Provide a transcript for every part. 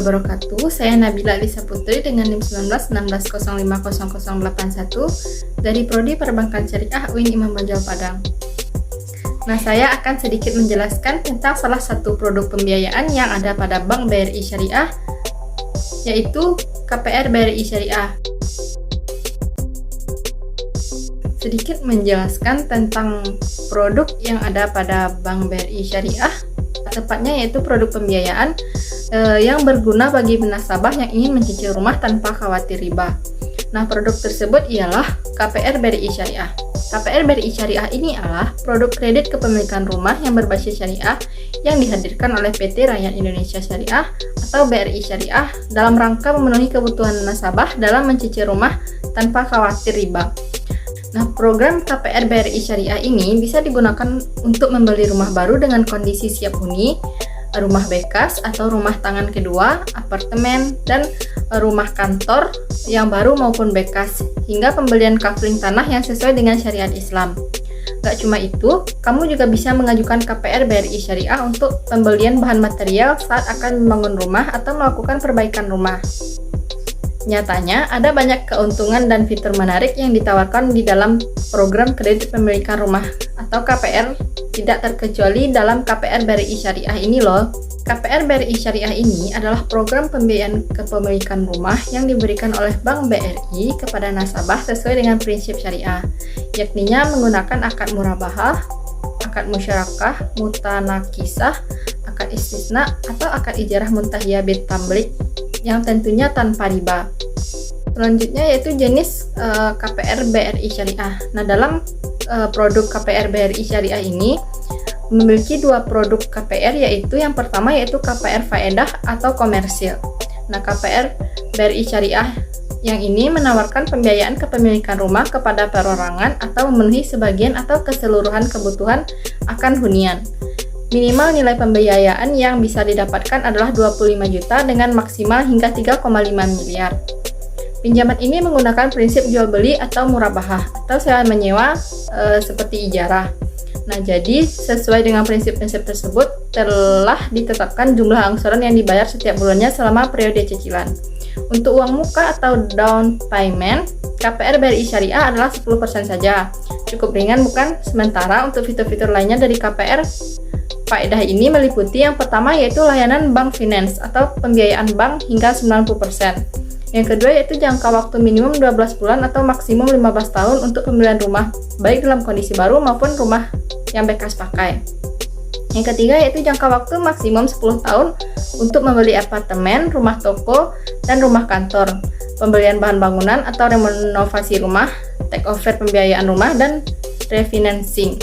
wabarakatuh. Saya Nabila Lisa Putri dengan NIM 19 16050081 dari Prodi Perbankan Syariah UIN Imam Bonjol Padang. Nah, saya akan sedikit menjelaskan tentang salah satu produk pembiayaan yang ada pada Bank BRI Syariah, yaitu KPR BRI Syariah. Sedikit menjelaskan tentang produk yang ada pada Bank BRI Syariah, tepatnya yaitu produk pembiayaan yang berguna bagi nasabah yang ingin mencicil rumah tanpa khawatir riba. Nah, produk tersebut ialah KPR BRI Syariah. KPR BRI Syariah ini adalah produk kredit kepemilikan rumah yang berbasis syariah yang dihadirkan oleh PT Rakyat Indonesia Syariah atau BRI Syariah dalam rangka memenuhi kebutuhan nasabah dalam mencicil rumah tanpa khawatir riba. Nah, program KPR BRI Syariah ini bisa digunakan untuk membeli rumah baru dengan kondisi siap huni, rumah bekas atau rumah tangan kedua, apartemen, dan rumah kantor yang baru maupun bekas, hingga pembelian kafling tanah yang sesuai dengan syariat Islam. Gak cuma itu, kamu juga bisa mengajukan KPR BRI Syariah untuk pembelian bahan material saat akan membangun rumah atau melakukan perbaikan rumah. Nyatanya, ada banyak keuntungan dan fitur menarik yang ditawarkan di dalam program kredit pemilikan rumah atau KPR, tidak terkecuali dalam KPR BRI Syariah ini loh. KPR BRI Syariah ini adalah program pembiayaan kepemilikan rumah yang diberikan oleh Bank BRI kepada nasabah sesuai dengan prinsip syariah, yakninya menggunakan akad murabahah, akad musyarakah, mutanakisah, akad istisna, atau akad ijarah muntahiyah bit tamlik yang tentunya tanpa riba. Selanjutnya yaitu jenis KPR BRI Syariah. Nah, dalam produk KPR BRI Syariah ini memiliki dua produk KPR, yaitu yang pertama yaitu KPR faedah atau komersil. Nah, KPR BRI Syariah yang ini menawarkan pembiayaan kepemilikan rumah kepada perorangan atau memenuhi sebagian atau keseluruhan kebutuhan akan hunian. Minimal nilai pembiayaan yang bisa didapatkan adalah 25 juta dengan maksimal hingga 3,5 miliar. Pinjaman ini menggunakan prinsip jual beli atau murabahah atau sewa menyewa seperti ijarah. Nah, jadi sesuai dengan prinsip-prinsip tersebut telah ditetapkan jumlah angsuran yang dibayar setiap bulannya selama periode cicilan. Untuk uang muka atau down payment, KPR BRI Syariah adalah 10% saja. Cukup ringan bukan? Sementara untuk fitur-fitur lainnya dari KPR faedah ini meliputi yang pertama yaitu layanan bank finance atau pembiayaan bank hingga 90%. Yang kedua yaitu jangka waktu minimum 12 bulan atau maksimum 15 tahun untuk pembelian rumah, baik dalam kondisi baru maupun rumah yang bekas pakai. Yang ketiga yaitu jangka waktu maksimum 10 tahun untuk membeli apartemen, rumah toko, dan rumah kantor, pembelian bahan bangunan atau renovasi rumah, take over pembiayaan rumah, dan refinancing.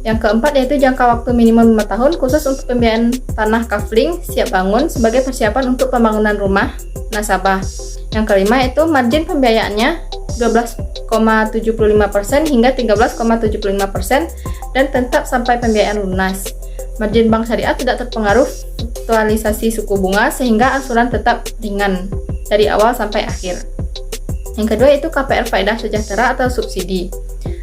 Yang keempat yaitu jangka waktu minimum 5 tahun khusus untuk pembiayaan tanah kafling siap bangun sebagai persiapan untuk pembangunan rumah nasabah. Yang kelima yaitu margin pembiayaannya 12,75% hingga 13,75% dan tetap sampai pembiayaan lunas. Margin bank syariah tidak terpengaruh fluktualisasi suku bunga sehingga angsuran tetap ringan dari awal sampai akhir. Yang kedua yaitu KPR faedah sejahtera atau subsidi.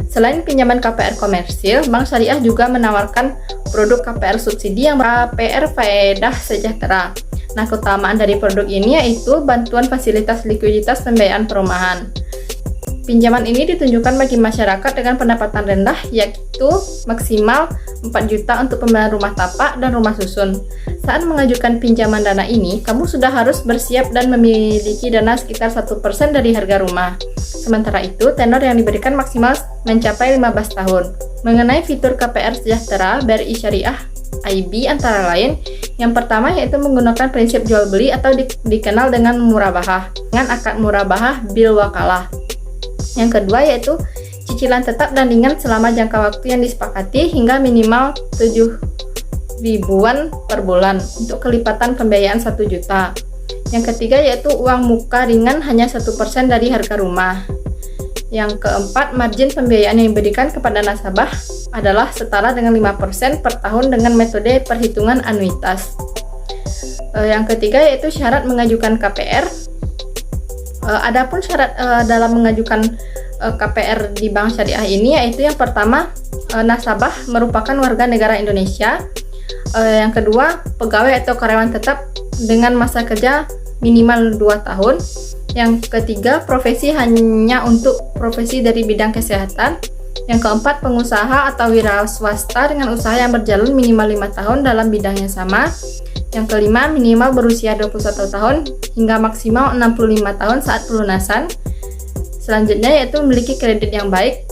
Selain pinjaman KPR komersil, Bank Syariah juga menawarkan produk KPR subsidi yang KPR faedah sejahtera. Nah, keutamaan dari produk ini yaitu bantuan fasilitas likuiditas pembiayaan perumahan. Pinjaman ini ditunjukkan bagi masyarakat dengan pendapatan rendah, yaitu maksimal 4 juta untuk pembelian rumah tapak dan rumah susun. Saat mengajukan pinjaman dana ini, kamu sudah harus bersiap dan memiliki dana sekitar 1% dari harga rumah. Sementara itu, tenor yang diberikan maksimal mencapai 15 tahun. Mengenai fitur KPR sejahtera BRI Syariah IB antara lain, yang pertama yaitu menggunakan prinsip jual beli atau dikenal dengan murabahah dengan akad murabahah bil wakalah. Yang kedua yaitu cicilan tetap dan ringan selama jangka waktu yang disepakati hingga minimal 7 ribuan per bulan untuk kelipatan pembiayaan 1 juta. Yang ketiga yaitu uang muka ringan hanya 1% dari harga rumah. Yang keempat, margin pembiayaan yang diberikan kepada nasabah adalah setara dengan 5% per tahun dengan metode perhitungan anuitas. Yang ketiga yaitu syarat mengajukan KPR. Adapun syarat dalam mengajukan KPR di Bank Syariah ini yaitu yang pertama, nasabah merupakan warga negara Indonesia. Yang kedua, pegawai atau karyawan tetap dengan masa kerja minimal 2 tahun. Yang ketiga, profesi hanya untuk profesi dari bidang kesehatan. Yang keempat, pengusaha atau wira swasta dengan usaha yang berjalan minimal 5 tahun dalam bidang yang sama. Yang kelima, minimal berusia 21 tahun hingga maksimal 65 tahun saat pelunasan. Selanjutnya yaitu memiliki kredit yang baik,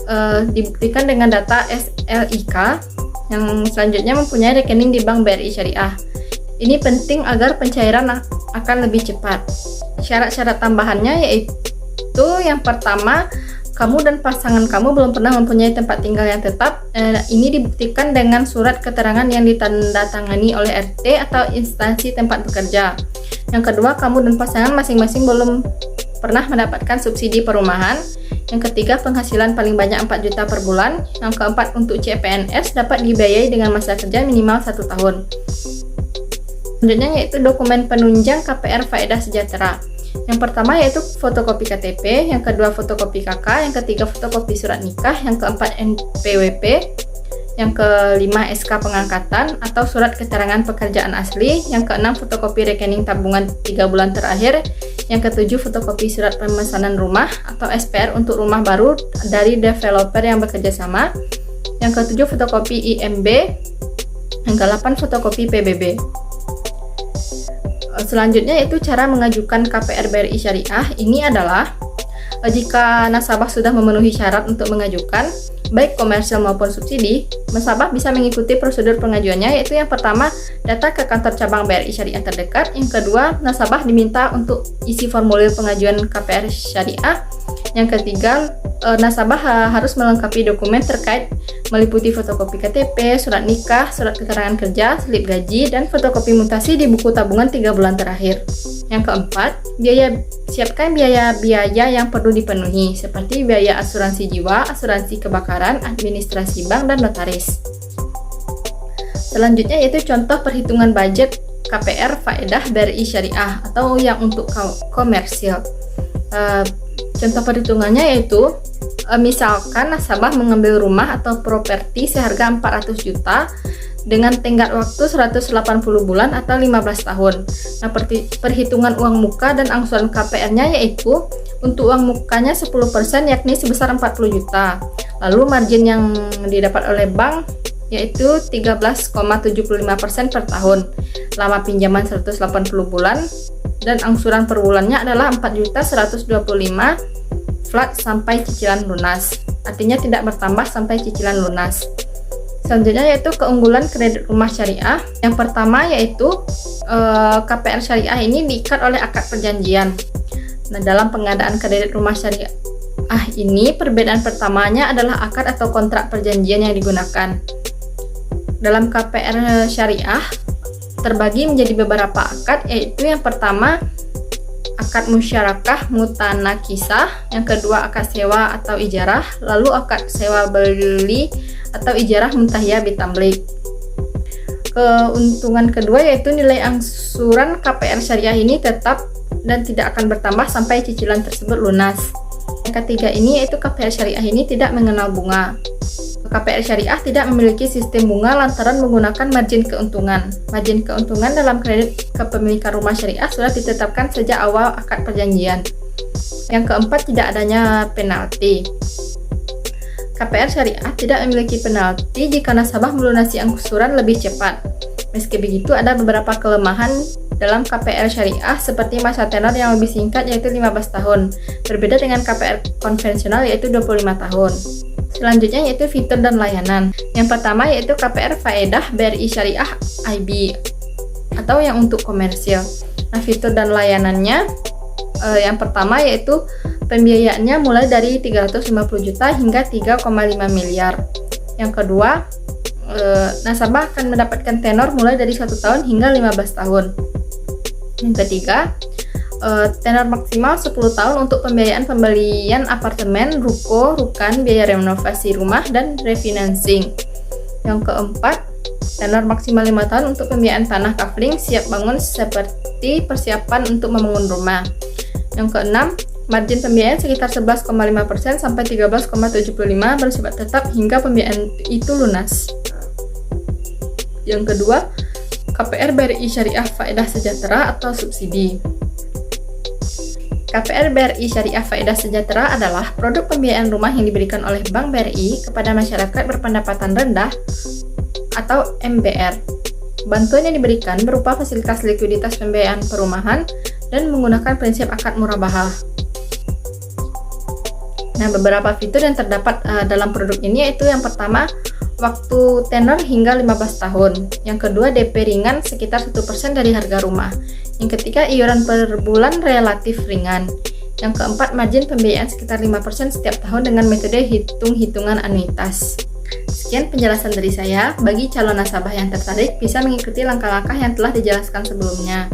dibuktikan dengan data SLIK. Yang selanjutnya mempunyai rekening di Bank BRI Syariah. Ini penting agar pencairan akan lebih cepat. Syarat-syarat tambahannya yaitu yang pertama, kamu dan pasangan kamu belum pernah mempunyai tempat tinggal yang tetap. Ini dibuktikan dengan surat keterangan yang ditandatangani oleh RT atau instansi tempat bekerja. Yang kedua, kamu dan pasangan masing-masing belum pernah mendapatkan subsidi perumahan. Yang ketiga, penghasilan paling banyak 4 juta per bulan. Yang keempat, untuk CPNS dapat dibiayai dengan masa kerja minimal 1 tahun. Selanjutnya yaitu dokumen penunjang KPR Faedah Sejahtera. Yang pertama yaitu fotokopi KTP, yang kedua fotokopi KK, yang ketiga fotokopi surat nikah, yang keempat NPWP, yang kelima SK pengangkatan atau surat keterangan pekerjaan asli, yang keenam fotokopi rekening tabungan 3 bulan terakhir, yang ketujuh fotokopi surat pemesanan rumah atau SPR untuk rumah baru dari developer yang bekerja sama, yang ketujuh fotokopi IMB, yang ke-8 fotokopi PBB. Selanjutnya yaitu cara mengajukan KPR BRI Syariah. Ini adalah jika nasabah sudah memenuhi syarat untuk mengajukan, baik komersial maupun subsidi, nasabah bisa mengikuti prosedur pengajuannya, yaitu yang pertama, data ke kantor cabang BRI Syariah terdekat. Yang kedua, nasabah diminta untuk isi formulir pengajuan KPR Syariah. Yang ketiga, nasabah harus melengkapi dokumen terkait meliputi fotokopi KTP, surat nikah, surat keterangan kerja, slip gaji, dan fotokopi mutasi di buku tabungan 3 bulan terakhir. Yang keempat, siapkan biaya-biaya yang perlu dipenuhi, seperti biaya asuransi jiwa, asuransi kebakaran, administrasi bank, dan notaris. Selanjutnya yaitu contoh perhitungan budget KPR Faedah BRI Syariah atau yang untuk komersil. Contoh perhitungannya yaitu misalkan nasabah mengambil rumah atau properti seharga 400 juta dengan tenggat waktu 180 bulan atau 15 tahun. Nah, perhitungan uang muka dan angsuran KPR-nya yaitu untuk uang mukanya 10% yakni sebesar 40 juta. Lalu margin yang didapat oleh bank yaitu 13,75% per tahun. Lama pinjaman 180 bulan dan angsuran per bulannya adalah 4.125 flat sampai cicilan lunas. Artinya tidak bertambah sampai cicilan lunas. Selanjutnya yaitu keunggulan kredit rumah syariah. Yang pertama yaitu KPR syariah ini diikat oleh akad perjanjian. Nah, dalam pengadaan kredit rumah syariah ini perbedaan pertamanya adalah akad atau kontrak perjanjian yang digunakan. Dalam KPR syariah terbagi menjadi beberapa akad, yaitu yang pertama akad musyarakah mutanakisah, yang kedua akad sewa atau ijarah, lalu akad sewa beli atau ijarah muntahiyah bitamlik. Keuntungan kedua yaitu nilai angsuran KPR syariah ini tetap dan tidak akan bertambah sampai cicilan tersebut lunas. Yang ketiga ini yaitu KPR syariah ini tidak mengenal bunga. KPR syariah tidak memiliki sistem bunga lantaran menggunakan margin keuntungan. Margin keuntungan dalam kredit kepemilikan rumah syariah sudah ditetapkan sejak awal akad perjanjian. Yang keempat, tidak adanya penalti. KPR syariah tidak memiliki penalti jika nasabah melunasi angsuran lebih cepat. Meski begitu, ada beberapa kelemahan dalam KPR syariah seperti masa tenor yang lebih singkat yaitu 15 tahun, berbeda dengan KPR konvensional yaitu 25 tahun. Selanjutnya yaitu fitur dan layanan. Yang pertama yaitu KPR Faedah BRI Syariah IB atau yang untuk komersil. Nah, fitur dan layanannya yang pertama yaitu pembiayaannya mulai dari 350 juta hingga 3,5 miliar. Yang kedua, nasabah akan mendapatkan tenor mulai dari 1 tahun hingga 15 tahun. Yang ketiga, tenor maksimal 10 tahun untuk pembiayaan pembelian apartemen, ruko, rukan, biaya renovasi rumah, dan refinancing. Yang keempat, tenor maksimal 5 tahun untuk pembiayaan tanah kafling siap bangun seperti persiapan untuk membangun rumah. Yang keenam, margin pembiayaan sekitar 11,5% sampai 13,75% bersifat tetap hingga pembiayaan itu lunas. Yang kedua, KPR BRI Syariah Faedah Sejahtera atau subsidi. KPR BRI Syariah Faedah Sejahtera adalah produk pembiayaan rumah yang diberikan oleh Bank BRI kepada masyarakat berpendapatan rendah atau MBR. Bantuan yang diberikan berupa fasilitas likuiditas pembiayaan perumahan dan menggunakan prinsip akad murabahah. Nah, beberapa fitur yang terdapat dalam produk ini yaitu yang pertama, waktu tenor hingga 15 tahun. Yang kedua, DP ringan sekitar 1% dari harga rumah. Yang ketiga, iuran per bulan relatif ringan. Yang keempat, margin pembiayaan sekitar 5% setiap tahun dengan metode hitung-hitungan anuitas. Sekian penjelasan dari saya. Bagi calon nasabah yang tertarik, bisa mengikuti langkah-langkah yang telah dijelaskan sebelumnya.